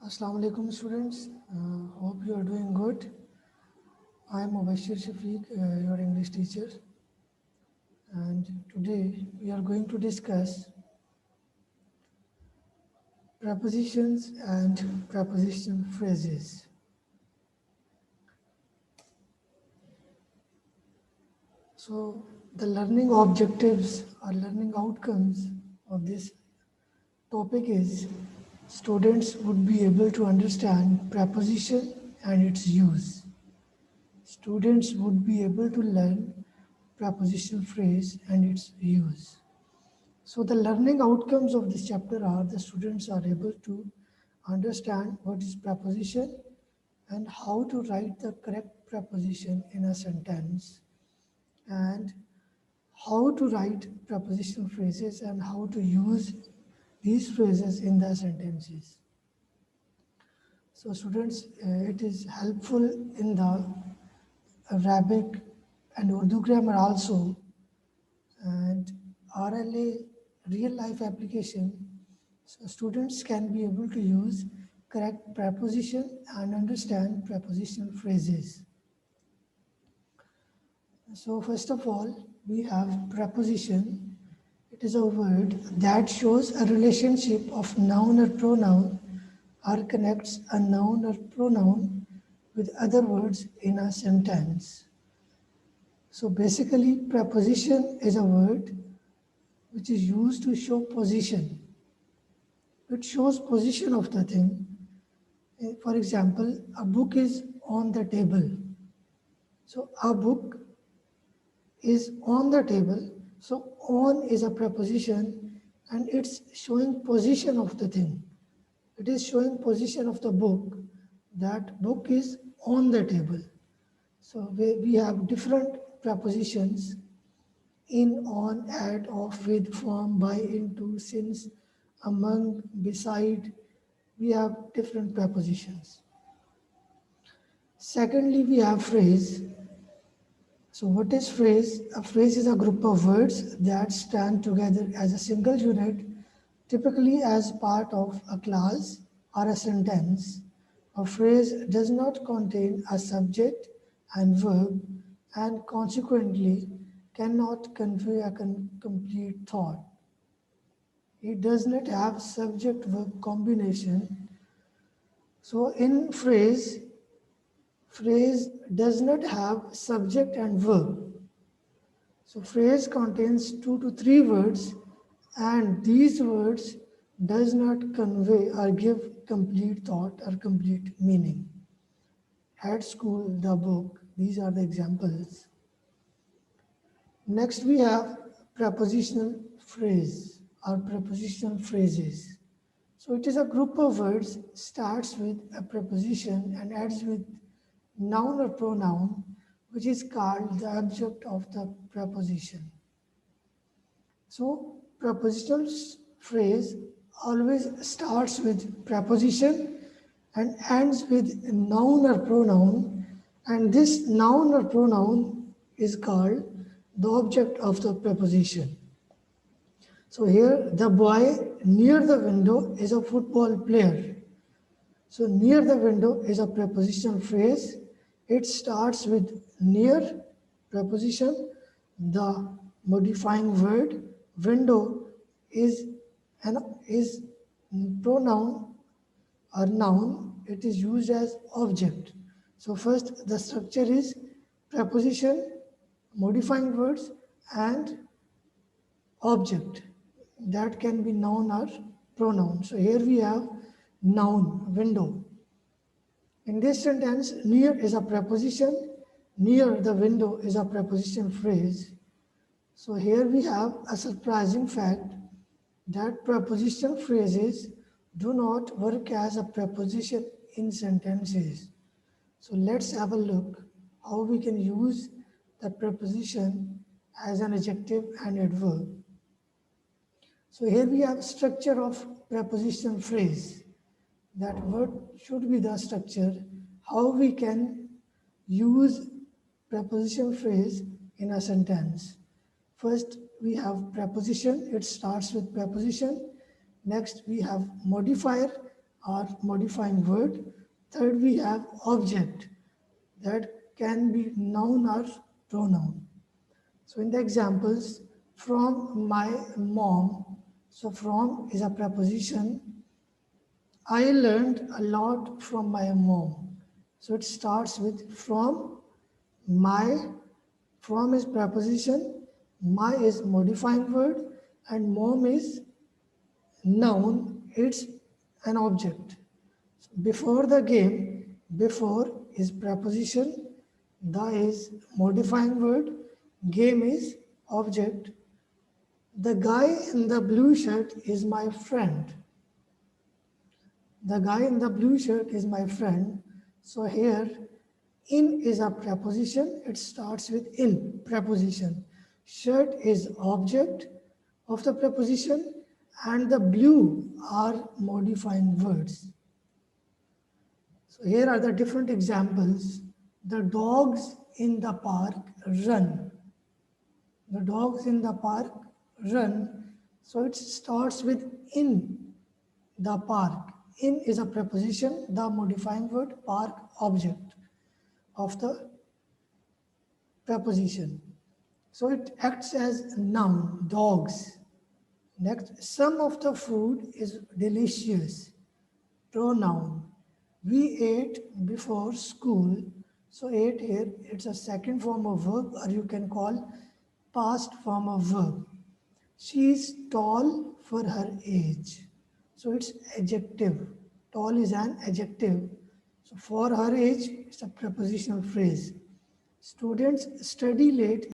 Assalamu alaikum students. Hope you are doing good. I am Mubashir Shafiq, your English teacher, and today we are going to discuss prepositions and preposition phrases. So the learning objectives or learning outcomes of this topic is students would be able to understand preposition and its use. Students would be able to learn prepositional phrase and its use. So the learning outcomes of this chapter are the students are able to understand what is preposition and how to write the correct preposition in a sentence, and how to write prepositional phrases and how to use these phrases in the sentences. So students, it is helpful in the Arabic and Urdu grammar also, and RLA real life application. So students can be able to use correct preposition and understand prepositional phrases. So first of all, we have preposition. It is a word that shows a relationship of noun or pronoun or connects a noun or pronoun with other words in a sentence. So basically, preposition is a word which is used to show position. It shows position of the thing. For example, a book is on the table. So a book is on the table. So on is a preposition and it's showing position of the thing. It is showing position of the book. That book is on the table. So we have different prepositions: in, on, at, of, with, from, by, into, since, among, beside. We have different prepositions. Secondly, we have phrase. So what is phrase? A phrase is a group of words that stand together as a single unit, typically as part of a clause or a sentence. A phrase does not contain a subject and verb and consequently cannot convey a complete thought. It does not have subject-verb combination. So in phrase does not have subject and verb. So phrase contains 2 to 3 words and these words does not convey or give complete thought or complete meaning. At school, the book, these are the examples. Next we have prepositional phrase or prepositional phrases. So it is a group of words, starts with a preposition and ends with noun or pronoun, which is called the object of the preposition. So prepositional phrase always starts with preposition and ends with noun or pronoun, and this noun or pronoun is called the object of the preposition. So here the boy near the window is a football player. So near the window is a prepositional phrase. It starts with near preposition. The modifying word window is is pronoun or noun. It is used as object. So first the structure is preposition, modifying words, and object. That can be noun or pronoun. So here we have noun, window. In this sentence, near is a preposition, near the window is a preposition phrase. So here we have a surprising fact that preposition phrases do not work as a preposition in sentences. So let's have a look how we can use the preposition as an adjective and adverb. So here we have structure of preposition phrase. That what should be the structure, how we can use preposition phrase in a sentence. First we have preposition, it starts with preposition. Next we have modifier, or modifying word. Third, we have object that can be noun or pronoun. So in the examples, from my mom, so from is a preposition. I learned a lot from my mom. So it starts with from, my, from is preposition, my is modifying word, and mom is noun, it's an object. Before the game, before is preposition, the is modifying word, game is object. The guy in the blue shirt is my friend. The guy in the blue shirt is my friend. So here, in is a preposition. It starts with in, preposition. Shirt is object of the preposition, and the blue are modifying words. So here are the different examples. The dogs in the park run. The dogs in the park run. So it starts with in the park. In is a preposition, the modifying word, park object of the preposition. So it acts as noun, dogs. Next, some of the food is delicious, pronoun. We ate before school. So ate here, it's a second form of verb, or you can call past form of verb. She is tall for her age. So it's adjective. Tall is an adjective. So for her age, it's a prepositional phrase. Students study late